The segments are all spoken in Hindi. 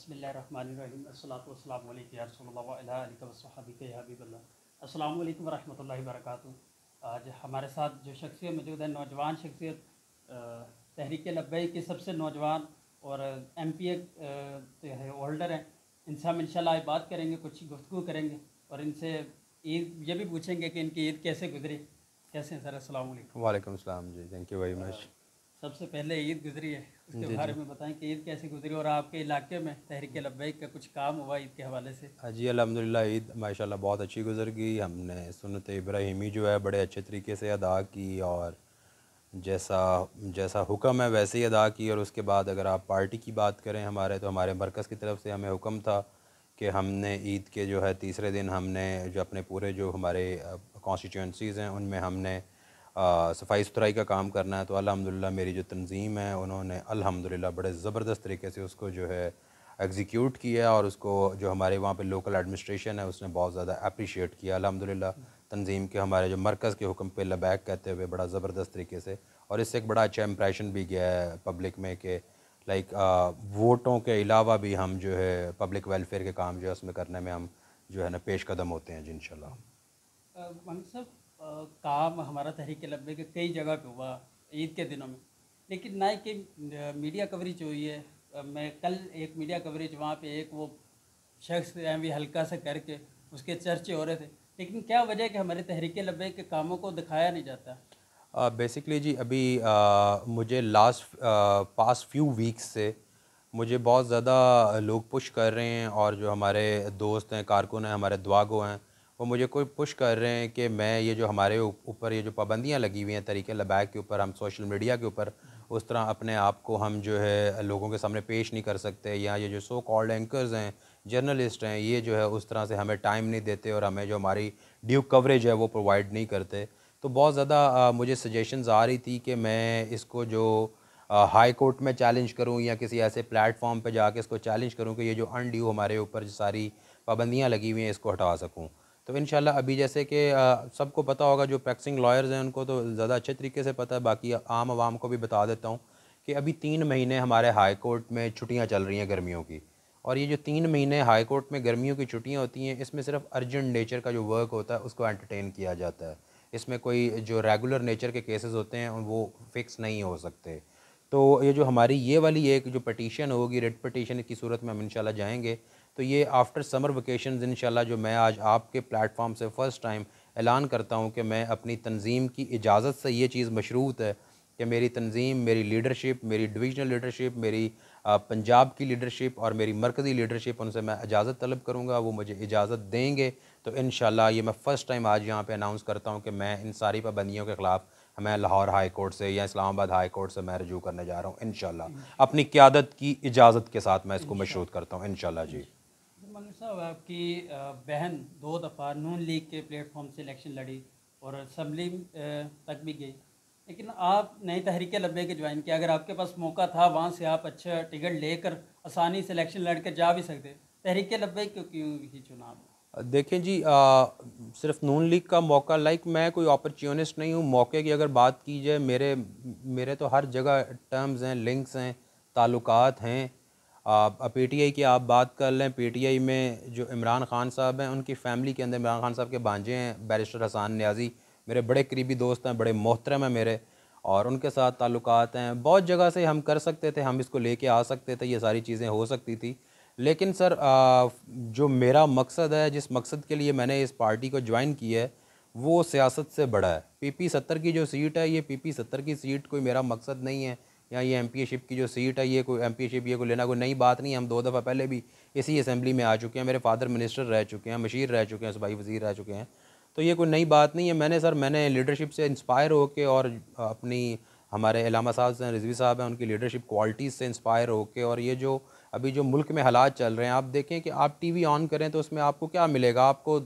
बिस्मिल्लाहिर्रहमानिर्रहीम अस्सलातु वस्सलामु अलैका या रसूलल्लाह व अला आलिका व सहाबिका या हबीबल्लाह। अस्सलामु अलैकुम व रहमतुल्लाहि व बरकातुहू। आज हमारे साथ जो शख्सियत मौजूद है, नौजवान शख्सियत, तहरीक लब्बैक की सबसे नौजवान और MPA होल्डर हैं। इनसे हम इंशाल्लाह आज बात करेंगे, कुछ गुफ्तगू करेंगे और इनसे ईद ये भी पूछेंगे कि इनकी ईद कैसे गुजरी। कैसे हैं सर? अस्सलाम वालेकुम। वालेकुम सलाम जी, थैंक यू वेरी मच। सबसे पहले ईद गुजरी है, उसके जी बारे जी। में बताएं कि ईद कैसे गुजरी और आपके इलाके में तहरीक लब्बैक का कुछ काम हुआ ईद के हवाले से। जी अल्हम्दुलिल्लाह, ईद माशाल्लाह बहुत अच्छी गुजर गई। हमने सुन्नत इब्राहिमी जो है बड़े अच्छे तरीके से अदा की और जैसा जैसा हुक्म है वैसे ही अदा की। और उसके बाद अगर आप पार्टी की बात करें हमारे, तो हमारे मरकज़ की तरफ से हमें हुक्म था कि हमने ईद के जो है तीसरे दिन हमने जो अपने पूरे जो हमारे कॉन्स्टिट्यूंसीज़ हैं उनमें हमने सफाई सुथराई का काम करना है। तो अल्हम्दुलिल्लाह मेरी जो तंजीम है उन्होंने अल्हम्दुलिल्लाह बड़े ज़बरदस्त तरीके से उसको जो है एग्जीक्यूट किया और उसको जो हमारे वहाँ पे लोकल एडमिनिस्ट्रेशन है उसने बहुत ज़्यादा अप्रिशिएट किया अल्हम्दुलिल्लाह। तंजीम के हमारे जो मरकज़ के हुक्म पे लबैक कहते हुए बड़ा ज़बरदस्त तरीके से, और इससे एक बड़ा अच्छा इंप्रेशन भी गया है पब्लिक में कि लाइक वोटों के अलावा भी हम जो है पब्लिक वेलफेयर के काम जो है उसमें करने में हम जो है ना पेश कदम होते हैं जी इंशाल्लाह। मलिक साहब, काम हमारा तहरीक लब्बैक के कई जगह पे हुआ ईद के दिनों में, लेकिन ना ही कि मीडिया कवरेज हुई है। मैं कल एक मीडिया कवरेज वहाँ पे एक वो शख्स भी हल्का सा करके उसके चर्चे हो रहे थे, लेकिन क्या वजह है कि हमारे तहरीक लब्बैक के कामों को दिखाया नहीं जाता? बेसिकली जी अभी मुझे लास्ट पास्ट फ्यू वीक्स से मुझे बहुत ज़्यादा लोग पुश कर रहे हैं, और जो हमारे दोस्त हैं, कारकुन हैं, हमारे दुआ गो हैं, वो मुझे कोई पुश कर रहे हैं कि मैं ये जो हमारे ऊपर ये जो पाबंदियाँ लगी हुई हैं तरीके लबैक के ऊपर, हम सोशल मीडिया के ऊपर उस तरह अपने आप को हम जो है लोगों के सामने पेश नहीं कर सकते, या ये जो सो कॉल्ड एंकर्स हैं, जर्नलिस्ट हैं, ये जो है उस तरह से हमें टाइम नहीं देते और हमें जो हमारी ड्यू कवरेज है वो प्रोवाइड नहीं करते। तो बहुत ज़्यादा मुझे सजेशंस आ रही थी कि मैं इसको जो हाई कोर्ट में चैलेंज करूं या किसी ऐसे प्लेटफॉर्म पे जाके इसको चैलेंज करूं कि ये जो अनड्यू हमारे ऊपर जो सारी पाबंदियां लगी हुई हैं इसको हटा सकूं। तो इंशाल्लाह अभी जैसे कि सबको पता होगा, जो प्रैक्टिसिंग लॉयर्स हैं उनको तो ज़्यादा अच्छे तरीके से पता है, बाकी आम आवाम को भी बता देता हूँ कि अभी 3 महीने हमारे हाई कोर्ट में छुट्टियाँ चल रही हैं गर्मियों की। और ये जो 3 महीने हाई कोर्ट में गर्मियों की छुट्टियाँ होती हैं, इसमें सिर्फ अर्जेंट नेचर का जो वर्क होता है उसको एंटरटेन किया जाता है। इसमें कोई जो रेगुलर नेचर के केसेस होते हैं वो फिक्स नहीं हो सकते। तो ये जो हमारी ये वाली एक जो पटिशन होगी, रेड पटिशन की सूरत में हम इंशाल्लाह जाएंगे, तो ये आफ्टर समर वेकेशन इंशाल्लाह जो मैं आज आपके प्लेटफॉर्म से फ़र्स्ट टाइम ऐलान करता हूँ कि मैं अपनी तंजीम की इजाज़त से ये चीज़ मशरूत है कि मेरी तंजीम, मेरी लीडरशिप, मेरी डिविजनल लीडरशिप, मेरी पंजाब की लीडरशिप और मेरी मरकज़ी लीडरशिप, उनसे मैं इजाज़त तलब करूँगा, वो मुझे इजाज़त देंगे तो इंशाल्लाह ये मैं फ़र्स्ट टाइम आज यहाँ पे अनाउंस करता हूँ कि मैं इन सारी पाबंदियों के ख़िलाफ़ मैं लाहौर हाई कोर्ट से या इस्लामाबाद हाई कोर्ट से मैं रजू करने जा रहा हूँ इंशाल्लाह। अपनी क़यादत की इजाज़त के साथ मैं इसको मशरूत करता हूँ इंशाल्लाह जी। मलिक साहब, आपकी बहन 2 दफ़ा नून लीग के प्लेटफॉर्म से इलेक्शन लड़ी और असम्बली तक भी गई, लेकिन आप नई तहरीक लब्बैक के ज्वाइन किया। अगर आपके पास मौका था वहाँ से आप अच्छा टिकट लेकर आसानी से इलेक्शन लड़ कर जा भी सकते, तहरीक लब्बैक क्यों ही चुना आपने? देखें जी, सिर्फ नून लीग का मौका, लाइक मैं कोई अपॉर्चुनिस्ट नहीं हूँ। मौके की अगर बात की जाए, मेरे मेरे तो हर जगह टर्म्स हैं, लिंक्स हैं, ताल्लुकात हैं। PTI की आप बात कर लें, PTI में जो इमरान खान साहब हैं उनकी फ़ैमिली के अंदर इमरान खान साहब के भांजे हैं बैरिस्टर हसन न्याजी, मेरे बड़े करीबी दोस्त हैं, बड़े मोहतरम हैं मेरे, और उनके साथ ताल्लुकात हैं। बहुत जगह से हम कर सकते थे, हम इसको लेके आ सकते थे, ये सारी चीज़ें हो सकती थी। लेकिन सर जो मेरा मकसद है, जिस मकसद के लिए मैंने इस पार्टी को ज्वाइन किया है, वो सियासत से बड़ा है। PP 70 की जो सीट है, ये PP 70 की सीट कोई मेरा मकसद नहीं है, या ये MPA शिप की जो सीट है, ये कोई MPA शिप ये कोई लेना कोई नई बात नहीं है। हम 2 दफ़ा पहले भी इसी असम्बली में आ चुके हैं, मेरे फादर मिनिस्टर रह चुके हैं, मशीर रह चुके हैं, सूबाई वज़ीर रह चुके हैं, तो ये कोई नई बात नहीं है। मैंने लीडरशिप से इंस्पायर होकर और अपनी हमारे इलामा साहब हैं, रिजवी साहब हैं, उनकी लीडरशिप क्वालिटीज़ से इंस्पायर होकर, और ये जो अभी जो मुल्क में हालात चल रहे हैं, आप देखें कि आप TV ऑन करें तो उसमें आपको क्या मिलेगा, आपको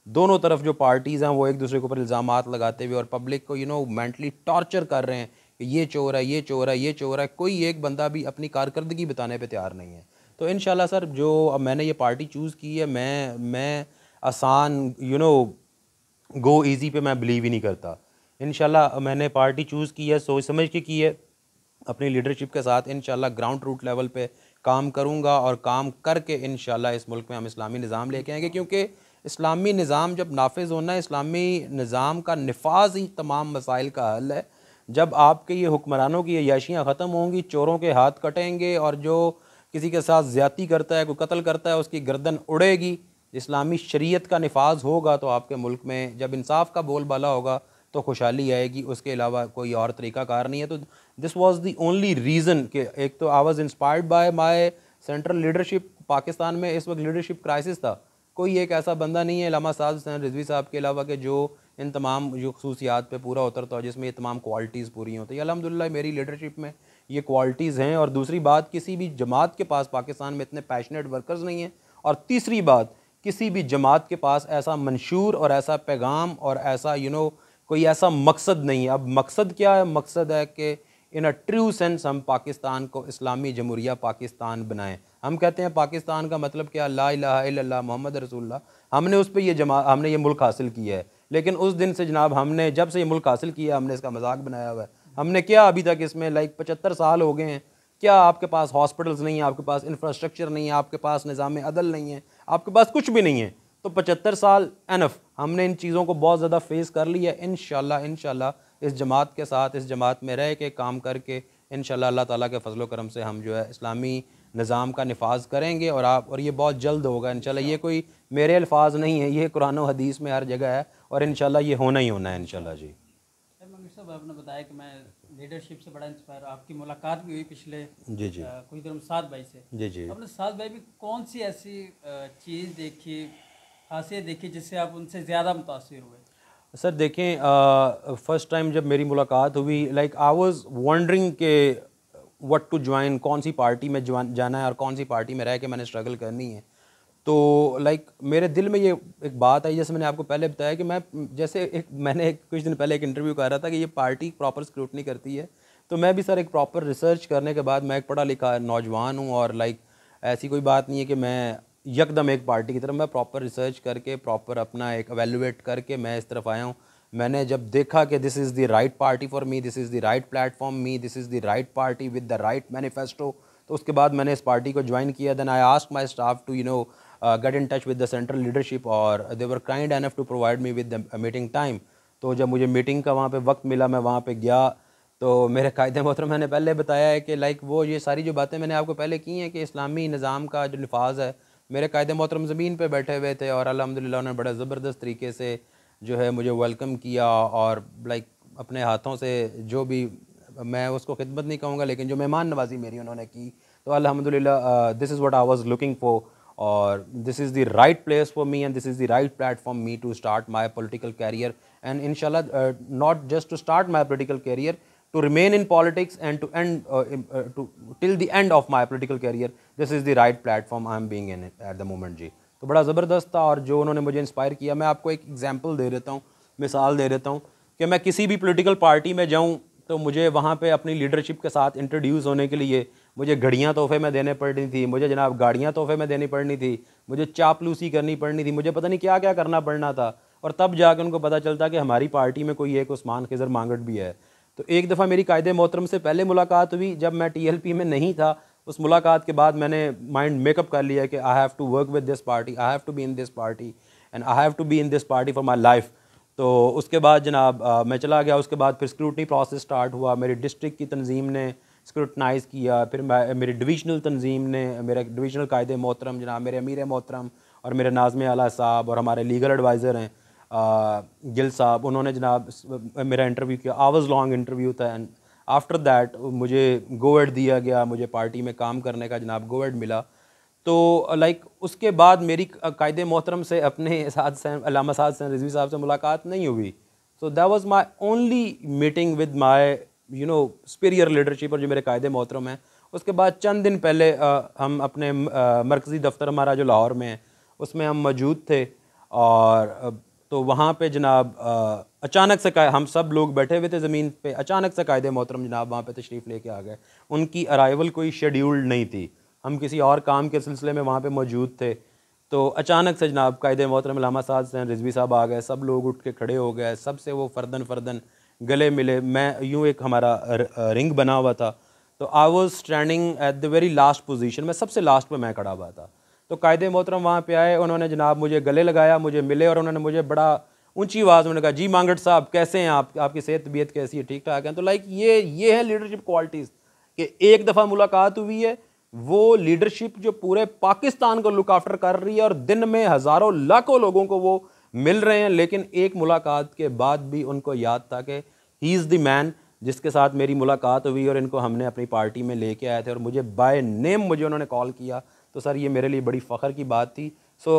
दोनों तरफ जो पार्टीज़ हैं वो एक दूसरे के ऊपर इल्ज़ामात लगाते हुए और पब्लिक को मेंटली टॉर्चर कर रहे हैं कि ये चोर है, ये चोर है, ये चोर है। कोई एक बंदा भी अपनी कारकर्दगी बताने पे तैयार नहीं है। तो इंशाल्लाह सर, जो अब मैंने ये पार्टी चूज़ की है, मैं आसान गो ईज़ी पे मैं बिलीव ही नहीं करता। इंशाल्लाह मैंने पार्टी चूज़ की है, सोच समझ के की है, अपनी लीडरशिप के साथ इंशाल्लाह ग्राउंड रूट लेवल पे काम करूँगा और काम करके इंशाल्लाह इस मुल्क में हम इस्लामी निज़ाम लेके आएंगे, क्योंकि इस्लामी निज़ाम जब नाफिज़ होना है, इस्लामी निज़ाम का नफाज ही तमाम मसाइल का हल है। जब आपके ये हुक्मरानों की अय्याशियाँ ख़त्म होंगी, चोरों के हाथ कटेंगे और जो किसी के साथ ज़्यादती करता है, कोई कत्ल करता है, उसकी गर्दन उड़ेगी, इस्लामी शरीयत का नफाज होगा तो आपके मुल्क में जब इंसाफ का बोलबाला होगा तो खुशहाली आएगी। उसके अलावा कोई और तरीक़ाकार नहीं है। तो this was the only reason कि एक तो I was inspired by my central leadership. Pakistan में इस वक्त लीडरशिप क्राइसिस था। कोई एक ऐसा बंदा नहीं है अल्लामा साद हुसैन रिजवी साहब के अलावा कि जो इन तमाम जो खसूसियात पे पूरा उतरता हो, जिसमें ये तमाम क्वालिटीज़ पूरी होती है। अल्हम्दुलिल्लाह मेरी लीडरशिप में ये क्वालिटीज़ हैं। और दूसरी बात, किसी भी जमात के पास पाकिस्तान में इतने पैशनेट वर्कर्स नहीं हैं। और तीसरी बात, किसी भी जमात के पास ऐसा मंशूर और ऐसा पैगाम और ऐसा कोई ऐसा मकसद नहीं है। अब मकसद क्या है? मकसद है कि इन अ ट्रू सेंस हम पाकिस्तान को इस्लामी जमहूरिया पाकिस्तान बनाएं। हम कहते हैं पाकिस्तान का मतलब क्या? ला इलाहा इल्लल्लाह मोहम्मद रसूलुल्लाह। हमने उस पर हमने ये मुल्क हासिल किया है, लेकिन उस दिन से जनाब हमने जब से ये मुल्क हासिल किया हमने इसका मजाक बनाया हुआ है। हमने क्या अभी तक इसमें 75 साल हो गए हैं, क्या आपके पास हॉस्पिटल्स नहीं है, आपके पास इंफ्रास्ट्रक्चर नहीं है, आपके पास निज़ाम अदल नहीं है, आपके पास कुछ भी नहीं है। तो 75 साल एनफ, हमने इन चीज़ों को बहुत ज़्यादा फेस कर लिया। इंशाल्लाह इस जमात के साथ, इस जमात में रह के काम करके इंशाल्लाह अल्लाह ताला के फजलो करम से हम जो है इस्लामी निज़ाम का नफाज करेंगे। और ये बहुत जल्द होगा इंशाल्लाह। ये कोई मेरे अल्फाज नहीं है, ये कुरान और हदीस में हर जगह है और इंशाल्लाह ये होना ही होना है इंशाल्लाह जी। मंगेश साहब, आपने बताया कि मैं लीडरशिप से बड़ा इंस्पायर, आपकी मुलाकात भी हुई पिछले जी जी कुछ दिनों में साद भाई से। जी जी आपने साद भाई भी कौन सी ऐसी चीज़ देखी, खासियत देखी जिससे आप उनसे ज़्यादा मुतासिर हुए? सर देखें, फ़र्स्ट टाइम जब मेरी मुलाकात हुई, लाइक आई वाज वंडरिंग के व्हाट टू ज्वाइन, कौन सी पार्टी में जाना है और कौन सी पार्टी में रह के मैंने स्ट्रगल करनी है। तो लाइक मेरे दिल में ये एक बात आई, जैसे मैंने आपको पहले बताया कि मैंने कुछ दिन पहले एक इंटरव्यू कर रहा था कि ये पार्टी प्रॉपर स्क्रूटनी करती है। तो मैं भी सर एक प्रॉपर रिसर्च करने के बाद, मैं एक पढ़ा लिखा नौजवान हूँ और लाइक ऐसी कोई बात नहीं है कि मैं यकदम एक पार्टी की तरफ, मैं प्रॉपर रिसर्च करके प्रॉपर अपना एक एवेलुएट करके मैं इस तरफ आया हूँ। मैंने जब देखा कि this is the right party for me, this is the right platform me, this is the right party with the right manifesto, तो उसके बाद मैंने इस पार्टी को ज्वाइन किया। Then I asked my staff to get in touch with the central leadership और they were kind enough to provide me with the meeting time. तो जब मुझे मीटिंग का वहाँ पे वक्त मिला, मैं वहाँ पे गया। तो मेरे कायदे मोहतरम, मैंने पहले बताया है कि लाइक वो ये सारी जो बातें मैंने आपको पहले की हैं कि इस्लामी निज़ाम का जो नफाज है, मेरे कायदे मोहतरम ज़मीन पे बैठे हुए थे और अल्हम्दुलिल्लाह उन्होंने बड़ा ज़बरदस्त तरीके से जो है मुझे वेलकम किया और लाइक अपने हाथों से जो भी, मैं उसको खिदमत नहीं कहूँगा, लेकिन जो मेहमान नवाजी मेरी उन्होंने की, तो अल्हम्दुलिल्लाह this is what I was looking for और this is the right place for me and this is the right platform me to start my political career and इंशाल्लाह not just to start my political career, to remain in politics and to end till the end of my political career. This is the right platform I am being in at the moment जी। तो बड़ा ज़बरदस्त था और जो उन्होंने मुझे इंस्पायर किया, मैं आपको एक एग्जांपल दे देता हूँ, मिसाल दे देता हूँ कि मैं किसी भी पॉलिटिकल पार्टी में जाऊँ तो मुझे वहाँ पे अपनी लीडरशिप के साथ इंट्रोड्यूस होने के लिए मुझे घड़ियाँ तोहफे में देने पड़नी थी, मुझे जनाब गाड़ियाँ तोहफे में देनी पड़नी थी, मुझे चापलूसी करनी पड़नी थी, मुझे पता नहीं क्या क्या करना पड़ना था। और तब जाकर उनको पता चलता कि हमारी पार्टी में कोई एक उस्मान खिज़र मांगट भी है। तो एक दफ़ा मेरी कायदे मोहतरम से पहले मुलाकात हुई जब मैं TLP में नहीं था। उस मुलाकात के बाद मैंने माइंड मेकअप कर लिया कि I have to work with this party, I have to be in this party and I have to be in this party for my life. तो उसके बाद जनाब मैं चला गया। उसके बाद फिर स्क्रूटनी प्रोसेस स्टार्ट हुआ। मेरी डिस्ट्रिक्ट की तंजीम ने स्क्रूटनाइज़ किया, फिर मेरी डिविजनल तंजीम ने, मेरे डिविजनल कायदे मोहतरम जनाब मेरे अमीर मोहतरम और मेरे नाज़िम आला साहब और हमारे लीगल एडवाइज़र हैं गिल साहब, उन्होंने जनाब मेरा इंटरव्यू किया। आवर्स लॉन्ग इंटरव्यू था एंड आफ्टर दैट मुझे गोएड दिया गया, मुझे पार्टी में काम करने का जनाब गोएड मिला। तो लाइक उसके बाद मेरी कायदे मोहतरम से अपने अल्लामा साद हुसैन रिजवी साहब से मुलाकात नहीं हुई। So that was my only meeting with my superior leadership और जो मेरे कायदे मोहतरम हैं। उसके बाद चंद दिन पहले हम अपने मरकज़ी दफ्तर हमारा जो लाहौर में है उसमें हम मौजूद थे और तो वहाँ पे जनाब अचानक से हम सब लोग बैठे हुए थे ज़मीन पे, अचानक से कायदे मोहतरम जनाब वहाँ पे तशरीफ़ लेके आ गए। उनकी अराइवल कोई शेड्यूल्ड नहीं थी, हम किसी और काम के सिलसिले में वहाँ पे मौजूद थे। तो अचानक से जनाब कायदे मोहतरम अल्लामा साद हुसैन रिजवी साहब आ गए, सब लोग उठ के खड़े हो गए, सबसे वो फ़र्दन फ़र्दन गले मिले। मैं यूँ एक हमारा रिंग बना हुआ था तो I was standing at the very last position में, सबसे लास्ट पे मैं खड़ा हुआ था। तो कायदे मोहतरम वहाँ पे आए, उन्होंने जनाब मुझे गले लगाया, मुझे मिले और उन्होंने मुझे बड़ा ऊंची आवाज़ में कहा, जी मांगट साहब कैसे हैं आप, आपकी सेहत तबीयत कैसी है, ठीक ठाक है। तो लाइक ये है लीडरशिप क्वालिटीज़ कि एक दफ़ा मुलाकात हुई है, वो लीडरशिप जो पूरे पाकिस्तान को लुक आफ्टर कर रही है और दिन में हज़ारों लाखों लोगों को वो मिल रहे हैं, लेकिन एक मुलाकात के बाद भी उनको याद था कि ही इज़ द मैन जिसके साथ मेरी मुलाकात हुई और इनको हमने अपनी पार्टी में लेके आए थे और मुझे बाय नेम मुझे उन्होंने कॉल किया। तो सर ये मेरे लिए बड़ी फ़ख्र की बात थी। सो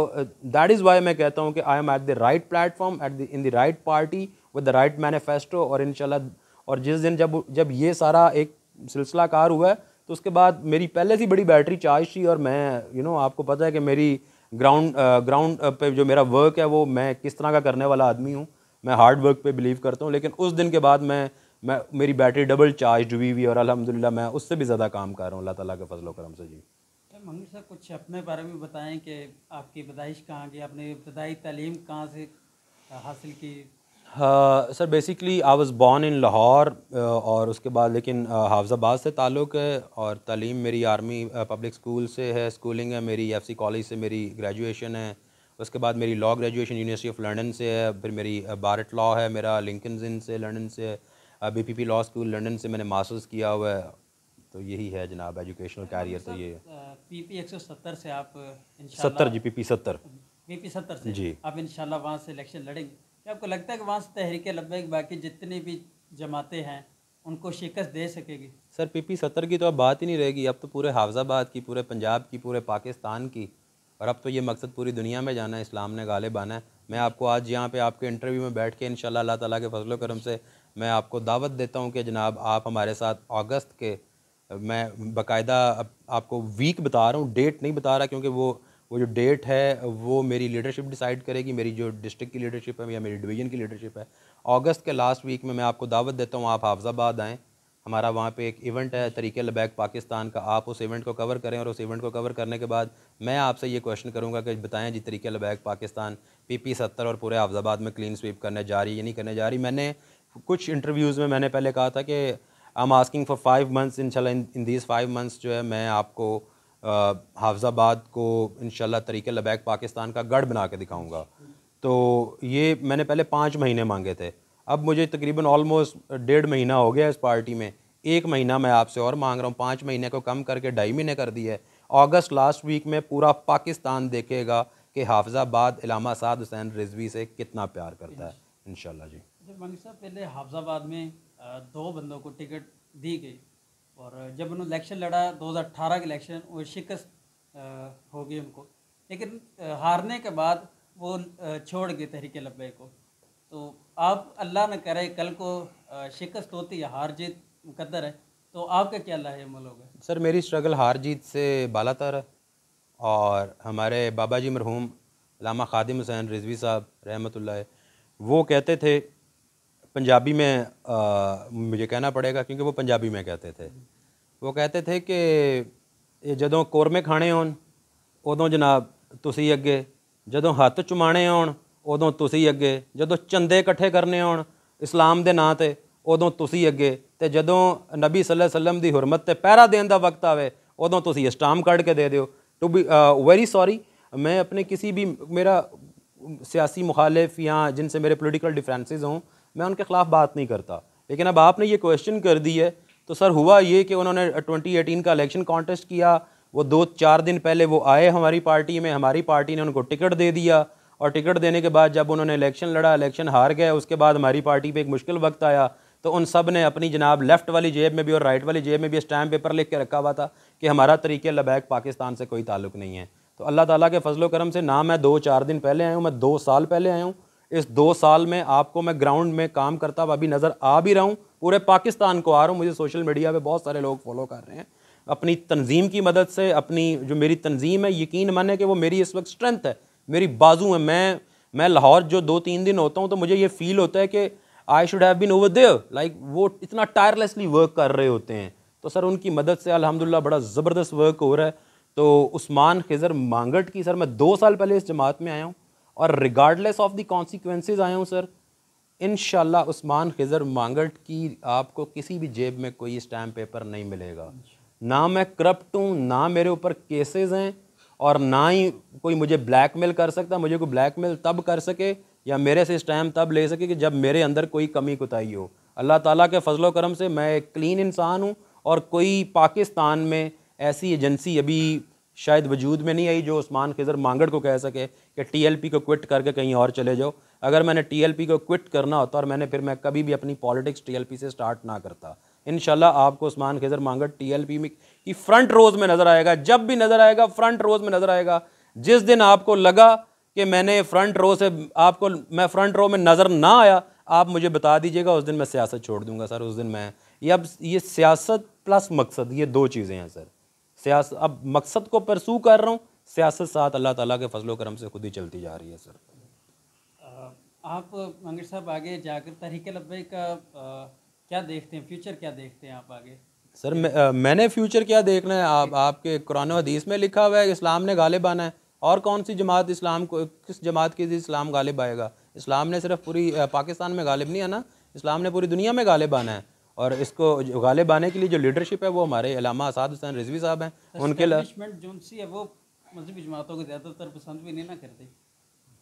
दैट इज़ वाई मैं कहता हूँ कि I am at the right platform, in the right party with the right manifesto. और इंशाल्लाह और जिस दिन जब ये सारा एक सिलसिला कार हुआ है तो उसके बाद मेरी पहले से बड़ी बैटरी चार्ज थी और मैं आपको पता है कि मेरी ग्राउंड पे जो मेरा वर्क है वो मैं किस तरह का करने वाला आदमी हूँ, मैं हार्ड वर्क पे बिलीव करता हूँ। लेकिन उस दिन के बाद मैं मेरी बैटरी डबल चार्ज हुई हुई और अल्हम्दुलिल्लाह मैं उससे भी ज़्यादा काम कर रहा हूँ अल्लाह ताला के फजल करम से। जी मंगू साहब, कुछ अपने बारे में बताएं कि आपकी पैदाइश कहाँ की, आपने इब्तदाई तालीम कहाँ से हासिल की? Sir basically I was born in Lahore और उसके बाद लेकिन हाफिज़ाबाद से ताल्लुक़ है और तालीम मेरी आर्मी पब्लिक स्कूल से है, स्कूलिंग है मेरी एफसी कॉलेज से, मेरी ग्रेजुएशन है। उसके बाद मेरी law graduation university of London से है, फिर मेरी बारेट लॉ है मेरा लिंकन्स इन से लंदन से है, बीपीपी लॉ स्कूल लंदन से मैंने मास्टर्स किया हुआ है। तो यही है जनाब एजुकेशनल कैरियर। तो ये पीपी 170 से आप 70 जी पीपी 70 से जी आप इंशाल्लाह वहाँ से इलेक्शन लड़ेंगे। क्या आपको लगता है कि वहाँ से तहरीक लब्बैक बाकी जितनी भी जमातें हैं उनको शिकस्त दे सकेगी? सर पीपी 70 की तो अब बात ही नहीं रहेगी, अब तो पूरे हाफिज़ाबाद की, पूरे पंजाब की, पूरे पाकिस्तान की, और अब तो ये मकसद पूरी दुनिया में जाना है, इस्लाम ने गालिब आना है। मैं आपको आज यहाँ पे आपके इंटरव्यू में बैठ के इंशाल्लाह अल्लाह ताला के फजल करम से मैं आपको दावत देता हूँ कि जनाब आप हमारे साथ अगस्त के, मैं बाकायदा आपको वीक बता रहा हूँ, डेट नहीं बता रहा, क्योंकि वो जो डेट है वो मेरी लीडरशिप डिसाइड करेगी, मेरी जो डिस्ट्रिक्ट की लीडरशिप है या मेरी डिवीज़न की लीडरशिप है। अगस्त के लास्ट वीक में मैं आपको दावत देता हूँ, आप हाफिज़ाबाद आएँ, हमारा वहाँ पे एक इवेंट है तरीक़े लबैक पाकिस्तान का, आप उस इवेंट को कवर करें और उस इवेंट को कवर करने के बाद मैं आपसे ये क्वेश्चन करूँगा कि बताएं जी तरीक़े लबैक पाकिस्तान पीपी 70 और पूरे हाफिज़ाबाद में क्लीन स्वीप करने जा रही है या नहीं करने जा रही। मैंने कुछ इंटरव्यूज़ में मैंने पहले कहा था कि I am asking for 5 months, इंशाल्लाह इन दीज 5 मंथ्स जो है मैं आपको हाफिज़ाबाद को इंशाल्लाह तरीक़े लबैक पाकिस्तान का गढ़ बना के दिखाऊँगा। तो ये मैंने पहले 5 महीने मांगे थे, अब मुझे तकरीबन ऑलमोस्ट 1.5 महीना हो गया इस पार्टी में, 1 महीना मैं आपसे और मांग रहा हूँ, 5 महीने को कम करके 2.5 महीने कर दिया है। अगस्त लास्ट वीक में पूरा पाकिस्तान देखेगा कि हाफिज़ाबाद इलामा साद हुसैन रिजवी से कितना प्यार करता है इंशाल्लाह। जी मंगी साहब, पहले हाफिज़ाबाद में 2 बंदों को टिकट दी गई और जब उन्होंने इलेक्शन लड़ा 2018 के इलेक्शन, वो शिकस्त हो गई उनको, लेकिन हारने के बाद वो छोड़ गए तहरीक लब्बैक को। तो आप अल्लाह न करे कल को शिकस्त होती है, हार जीत मुकद्दर है, तो आपका क्या लाहेमल होगा? सर मेरी स्ट्रगल हार जीत से बालातर है और हमारे बाबा जी मरहूम अल्लामा खादिम हुसैन रिजवी साहब रहमतुल्लाह वो कहते थे, पंजाबी में मुझे कहना पड़ेगा क्योंकि वो पंजाबी में कहते थे, वो कहते थे कि जदों कोरमे खाने होन उदों जनाब तुसी अगे, जदों हत्थ चुमाने होन उदों तुसी अगे, जदों चंदे इकट्ठे करने होन इस्लाम दे नां ते उदों तुसी अगे, ते जदों नबी सल्लल्लाहु अलैहि वसल्लम दी हुरमत ते पहरा देने दा वक्त आवे उदों तुसी स्टाम कढ़ के दे दिओ। टू बी वेरी सॉरी, मैं अपने किसी भी मेरा सियासी मुखालिफ या जिनसे मेरे पोलिटिकल डिफरेंसेस हों मैं उनके ख़िलाफ़ बात नहीं करता, लेकिन अब आपने ये क्वेश्चन कर दी है तो सर हुआ ये कि उन्होंने 2018 का इलेक्शन कॉन्टेस्ट किया, वो 2-4 दिन पहले वो आए हमारी पार्टी में, हमारी पार्टी ने उनको टिकट दे दिया और टिकट देने के बाद जब उन्होंने इलेक्शन लड़ा, इलेक्शन हार गए, उसके बाद हमारी पार्टी पे एक मुश्किल वक्त आया तो उन सब ने अपनी जनाब लेफ़्ट वाली जेब में भी और राइट वाली जेब में भी स्टैम्प पेपर लिख के रखा हुआ था कि हमारा तरीक़े लबैक पाकिस्तान से कोई ताल्लुक़ नहीं है। तो अल्लाह ताला के फजलो करम से ना मैं 2-4 दिन पहले आया हूँ, मैं 2 साल पहले आया हूँ। इस 2 साल में आपको मैं ग्राउंड में काम करता हुआ अभी नज़र आ भी रहा हूँ, पूरे पाकिस्तान को आ रहा हूँ, मुझे सोशल मीडिया पे बहुत सारे लोग फॉलो कर रहे हैं अपनी तंजीम की मदद से। अपनी जो मेरी तंजीम है यकीन माने कि वो मेरी इस वक्त स्ट्रेंथ है, मेरी बाजू है। मैं लाहौर जो 2-3 दिन होता हूँ तो मुझे ये फील होता है कि I should have been over there, like वो इतना टायरलेसली वर्क कर रहे होते हैं। तो सर उनकी मदद से अल्हम्दुलिल्लाह बड़ा ज़बरदस्त वर्क हो रहा है। तो उस्मान खिज़र मांगट की सर मैं 2 साल पहले इस जमात में आया हूँ और रिगार्डलेस ऑफ द कॉन्सिक्वेंसेज आया हूँ सर। इंशाल्लाह उस्मान खिज़र मांगट की आपको किसी भी जेब में कोई स्टैम्प पेपर नहीं मिलेगा। ना मैं करप्ट हूँ, ना मेरे ऊपर केसेस हैं, और ना ही कोई मुझे ब्लैकमेल कर सकता। मुझे कोई ब्लैकमेल तब कर सके या मेरे से स्टैम्प तब ले सके कि जब मेरे अंदर कोई कमी कुताही हो। अल्लाह ताला के फजलो करम से मैं एक क्लीन इंसान हूँ, और कोई पाकिस्तान में ऐसी एजेंसी अभी शायद वजूद में नहीं आई जो उस्मान खिज़र मांगट को कह सके कि टीएलपी को क्विट करके कहीं और चले जाओ। अगर मैंने टीएलपी को क्विट करना होता और मैं कभी भी अपनी पॉलिटिक्स टीएलपी से स्टार्ट ना करता। इंशाल्लाह आपको उस्मान खिज़र मांगट टीएलपी में की फ्रंट रोज में नज़र आएगा, जब भी नज़र आएगा फ्रंट रोज में नज़र आएगा। जिस दिन आपको लगा कि मैं फ्रंट रो में नज़र ना आया, आप मुझे बता दीजिएगा, उस दिन मैं सियासत छोड़ दूंगा सर। उस दिन मैं ये सियासत प्लस मकसद, ये दो चीज़ें हैं सर। सियासत, अब मकसद को परसू कर रहा हूँ, सियासत साथ अल्लाह ताला के फजलो करम से खुद ही चलती जा रही है सर। आप मंगट साहब आगे जाकर तहरीक लब्बैक का क्या देखते हैं, फ्यूचर क्या देखते हैं आप आगे? सर मैंने फ्यूचर क्या देखना है? आपके कुरान और हदीस में लिखा हुआ है इस्लाम ने गालिब आना है। और कौन सी जमात इस्लाम को, किस जमात की इस्लाम गालिब आएगा? इस्लाम ने सिर्फ पूरी पाकिस्तान में गालिब नहीं आना, इस्लाम ने पूरी दुनिया में गालिब आना है। और इसको गालिब आने के लिए जो लीडरशिप है वो हमारे अल्लामा असाद हुसैन रिजवी साहब हैं। उनके जो सी है वो मजहबी जमातों को ज़्यादातर पसंद भी नहीं ना करते।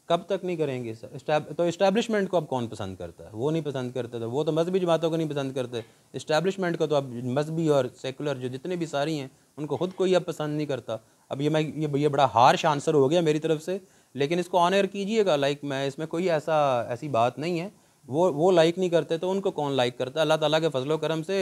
कब तक नहीं करेंगे सर? तो इस्टेब्लिशमेंट को अब कौन पसंद करता है? वो नहीं पसंद करते, तो वो तो मजहबी जमातों को नहीं पसंद करते। इस्टेब्लिशमेंट को तो अब मजहबी और सेकुलर जो जितने भी सारी हैं उनको खुद कोई अब पसंद नहीं करता। अब ये बड़ा हार्श आंसर हो गया मेरी तरफ से, लेकिन इसको ऑनर कीजिएगा। लाइक मैं इसमें कोई ऐसी बात नहीं है। वो लाइक नहीं करते तो उनको कौन लाइक करता है? अल्लाह ताला के फजलो करम से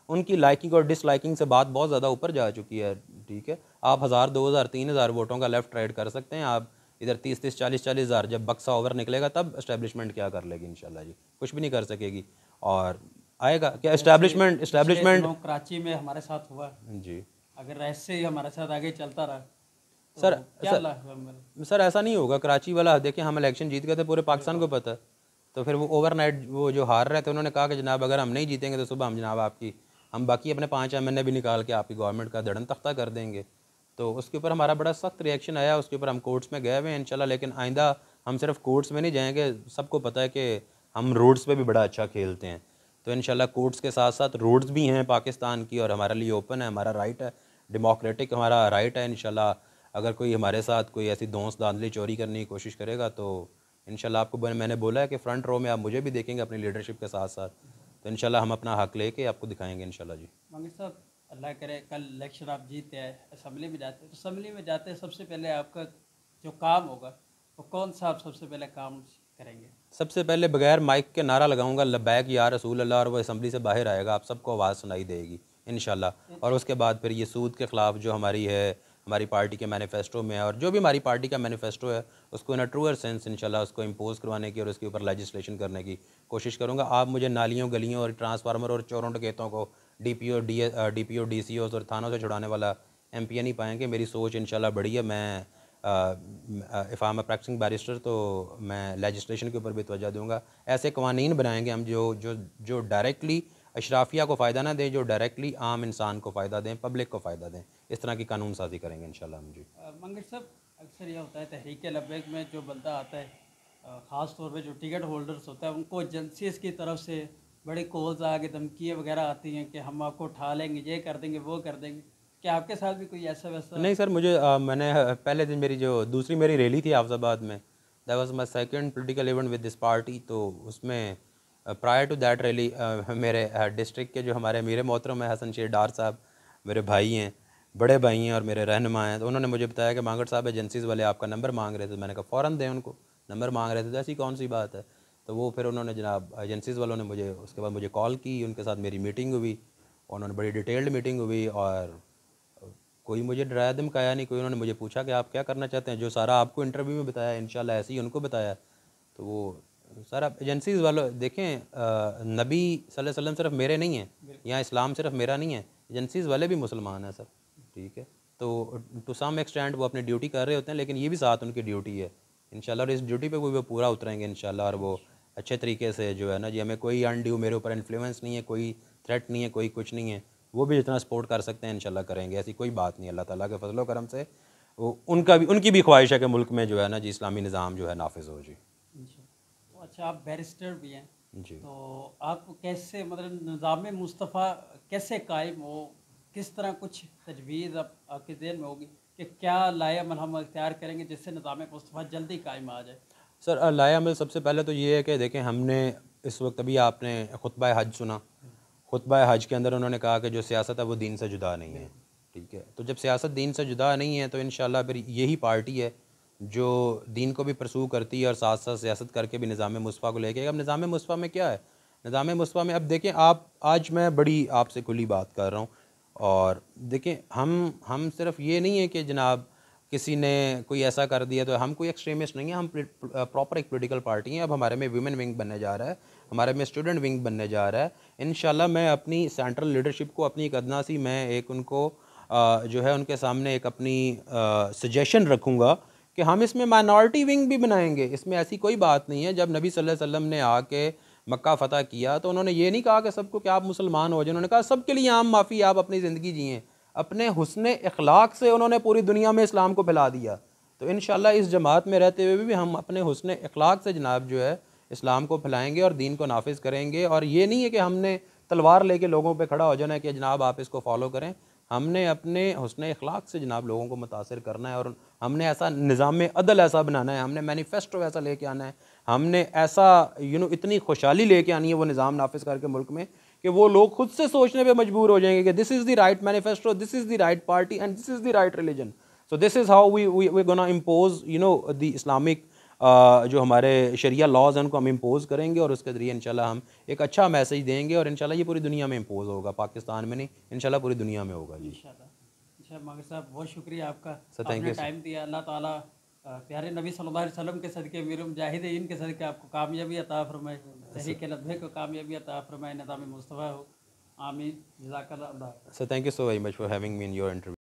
उनकी लाइकिंग और डिसलाइकिंग से बात बहुत ज़्यादा ऊपर जा चुकी है। ठीक है, आप 1000, 2000, 3000 वोटों का लेफ्ट राइट कर सकते हैं। आप इधर 30-30, 40-40 हज़ार जब बक्सा ओवर निकलेगा तब इस्टेब्लिशमेंट क्या कर लेगी? इंशाल्लाह जी कुछ भी नहीं कर सकेगी। और आएगा क्या इस्टेब्लिशमेंट? कराची में हमारे साथ हुआ जी, अगर ऐसे ही हमारे साथ आगे चलता रहा तो सर क्या सर ऐसा नहीं होगा। कराची वाला देखिए, हम इलेक्शन जीत गए थे, पूरे पाकिस्तान को पता है। तो फिर वो ओवरनाइट वो जो हार रहे थे उन्होंने कहा कि जनाब अगर हम नहीं जीतेंगे तो सुबह हम जनाब हम बाकी अपने 5 एमएनए भी निकाल के आपकी गवर्नमेंट का धड़न तख्ता कर देंगे। तो उसके ऊपर हमारा बड़ा सख्त रिएक्शन आया। उसके ऊपर हम कोर्ट्स में गए हुए हैं इंशाल्लाह, लेकिन आइंदा हम सिर्फ कोर्ट्स में नहीं जाएंगे। सबको पता है कि हम रोड्स पे भी बड़ा अच्छा खेलते हैं। तो इंशाल्लाह कोर्ट्स के साथ साथ रोड्स भी हैं पाकिस्तान की, और हमारे लिए ओपन है, हमारा राइट है, डेमोक्रेटिक हमारा राइट है। इंशाल्लाह अगर कोई हमारे साथ कोई ऐसी दोस्त धांधली चोरी करने की कोशिश करेगा तो इंशाल्लाह आपको मैंने बोला है कि फ्रंट रो में आप मुझे भी देखेंगे अपनी लीडरशिप के साथ साथ। तो इंशाल्लाह हम अपना हक लेके आपको दिखाएंगे इंशाल्लाह जी। मंगट साहब, अल्लाह करे कल इलेक्शन आप जीते हैं, असेंबली में जाते हैं, तो असेंबली में जाते हैं सबसे पहले आपका जो काम होगा वो कौन सा आप सबसे पहले काम करेंगे? सबसे पहले बगैर माइक के नारा लगाऊंगा लब्बैक या रसूल अल्लाह, और वो असेंबली से बाहर आएगा, आप सबको आवाज़ सुनाई देगी इंशाल्लाह। और उसके बाद फिर ये सूद के ख़िलाफ़ जो हमारी पार्टी के मैनिफेस्टो में है, और जो भी हमारी पार्टी का मैनिफेस्टो है उसको इन अ ट्रूअर सेंस इंशाल्लाह उसको इम्पोज करवाने की और उसके ऊपर लेजिस्लेशन करने की कोशिश करूँगा। आप मुझे नालियों, गलियों और ट्रांसफार्मर और चोरों डकैतों को डीपीओ डीसीओ और थानों से छुड़ाने वाला एमपी नहीं पाएंगे। मेरी सोच इंशाल्लाह बड़ी है। मैं if I am a practising barrister तो मैं लेजिस्लेशन के ऊपर भी तवज्जो दूंगा। ऐसे कवानीन बनाएंगे हम जो डायरेक्टली अशराफिया को फ़ायदा ना दें, जो डायरेक्टली आम इंसान को फ़ायदा दें, पब्लिक को फ़ायदा दें। इस तरह की कानून साजी करेंगे इंशाल्लाह हम जी। मंगट साहब, अक्सर यह होता है तहरीक लब्बैक में जो बंदा आता है, ख़ास तौर पे जो टिकट होल्डर्स होता है, उनको एजेंसीज़ की तरफ से बड़ी कॉल्स आके धमकियाँ वगैरह आती हैं कि हम आपको उठा लेंगे, ये कर देंगे, वो कर देंगे। क्या आपके साथ भी कोई ऐसा वैसा? नहीं सर, मुझे मैंने पहले दिन मेरी जो दूसरी मेरी रैली थी हाफिज़ाबाद में, that was my second political event with this party. तो उसमें प्रायर टू दैट रैली मेरे डिस्ट्रिक्ट के जो हमारे अमीर मोहतरम है हसन शेर डार साहब, मेरे भाई हैं, बड़े भाई हैं और मेरे रहनुमा हैं। तो उन्होंने मुझे बताया कि मांगट साहब एजेंसीज़ वाले आपका नंबर मांग रहे थे। मैंने कहा फ़ौरन दें उनको, नंबर मांग रहे थे तो ऐसी कौन सी बात है। तो वो फिर उन्होंने जनाब एजेंसीज़ वालों ने मुझे उसके बाद मुझे कॉल की, उनके साथ मेरी मीटिंग हुई, उन्होंने बड़ी डिटेल्ड मीटिंग हुई, और कोई मुझे डराया धमकाया नहीं। कोई उन्होंने मुझे पूछा कि आप क्या करना चाहते हैं, जो सारा आपको इंटरव्यू में बताया इंशाल्लाह ऐसे ही उनको बताया। तो वो सारा एजेंसीज़ वालों देखें, नबी सल्लल्लाहु अलैहि वसल्लम सिर्फ मेरे नहीं हैं, यहाँ इस्लाम सिर्फ मेरा नहीं है, एजेंसीज़ वाले भी मुसलमान हैं सर। ठीक है, तो टू सम एक्सटेंट वो अपनी ड्यूटी कर रहे होते हैं, लेकिन ये भी साथ उनकी ड्यूटी है इंशाल्लाह। और इस ड्यूटी पे वो पूरा उतरेंगे इंशाल्लाह, और वो अच्छे तरीके से जो है ना जी, हमें कोई अनड्यू मेरे ऊपर इन्फ्लुएंस नहीं है, कोई थ्रेट नहीं है, कोई कुछ नहीं है। वो भी जितना सपोर्ट कर सकते हैं इंशाल्लाह करेंगे, ऐसी कोई बात नहीं। अल्लाह ताला के फजलो करम से उनकी भी ख्वाहिश है कि मुल्क में जो है ना जी इस्लामी निज़ाम जो है नाफिज हो जी। तो अच्छा, आप बैरिस्टर भी हैं, जी। तो आप कैसे मतलब निज़ाम मुस्तफ़ा कैसे कायम हो, किस तरह कुछ तजवीज़ आपके ज़हन में होगी कि क्या लाए अमल हम इख्तियार करेंगे जिससे निज़ाम मुस्तफ़ा जल्दी कायम आ जाए? सर लाए अमल सबसे पहले तो ये है कि देखें, हमने इस वक्त अभी आपने खुतबा हज सुना। खुतबा हज के अंदर उन्होंने कहा कि जो सियासत है वो दीन से जुदा नहीं है। ठीक है, तो जब सियासत दीन से जुदा नहीं है तो इंशाल्लाह फिर यही पार्टी है जो दीन को भी परसू करती है और साथ साथ सियासत करके भी निज़ाम मुस्तफ़ा को लेके। अब निज़ाम मुस्तफ़ा में क्या है, निज़ाम मुस्तफ़ा में अब देखें आप, आज मैं बड़ी आपसे खुली बात कर रहा हूँ और देखें हम सिर्फ ये नहीं है कि जनाब किसी ने कोई ऐसा कर दिया तो हम कोई एक्सट्रीमिस्ट नहीं है, हम प्रॉपर एक पॉलिटिकल पार्टी हैं। अब हमारे में वीमेन विंग बनने जा रहा है, हमारे में स्टूडेंट विंग बनने जा रहा है। इंशाल्लाह मैं अपनी सेंट्रल लीडरशिप को अपनी एक अदना सी मैं एक उनको जो है उनके सामने एक अपनी सजेशन रखूँगा कि हम इसमें माइनॉरिटी विंग भी बनाएंगे। इसमें ऐसी कोई बात नहीं है। जब नबी सल्लल्लाहु अलैहि वसल्लम ने आके मक्का फ़तह किया तो उन्होंने ये नहीं कहा कि सबको कि आप मुसलमान हो जाए, उन्होंने कहा सबके लिए आम माफ़ी, आप अपनी ज़िंदगी जिएँ। अपने हुस्न इखलाक से उन्होंने पूरी दुनिया में इस्लाम को फैला दिया। तो इंशाल्लाह इस जमात में रहते हुए भी हम अपने हुस्न इखलाक से जनाब जो है इस्लाम को फैलाएंगे और दीन को नाफिज करेंगे। और ये नहीं है कि हमने तलवार लेके लोगों पे खड़ा हो जाना है कि जनाब आप इसको फॉलो करें। हमने अपने हुस्न इखलाक से जनाब लोगों को मुतासिर करना है और हमने ऐसा निज़ाम अदल ऐसा बनाना है, हमने मैनिफेस्टो ऐसा लेके आना है, हमने ऐसा इतनी खुशहाली लेके आनी है वो निज़ाम नाफिज करके मुल्क में कि वो लोग खुद से सोचने पे मजबूर हो जाएंगे कि this is the right manifesto, this is the right party and this is the right religion. So this is how we gonna impose the Islamic जो हमारे शरिया लॉज हैं उनको हम इम्पोज करेंगे और उसके ज़रिए इंशाल्लाह हम एक अच्छा मैसेज देंगे और इंशाल्लाह ये पूरी दुनिया में इम्पोज होगा, पाकिस्तान में नहीं, इंशाल्लाह पूरी दुनिया में होगा। जी इंशाल्लाह मगर साहब बहुत शुक्रिया आपका, सर, थैंक आपने यू टाइम दिया। अल्लाह ताला प्यारे नबी सल्लल्लाहु अलैहि वसल्लम के सदक़े अमीर मुजाहिदीन के सदक़े आपको कामयाबी अता फरमाए, तहरीक लब्बैक को कामयाबी अता फरमाए, निज़ाम मुस्तफ़ा हो। आमीन। जज़ाकल्लाह। Sir, thank you so very much for having me in your interview.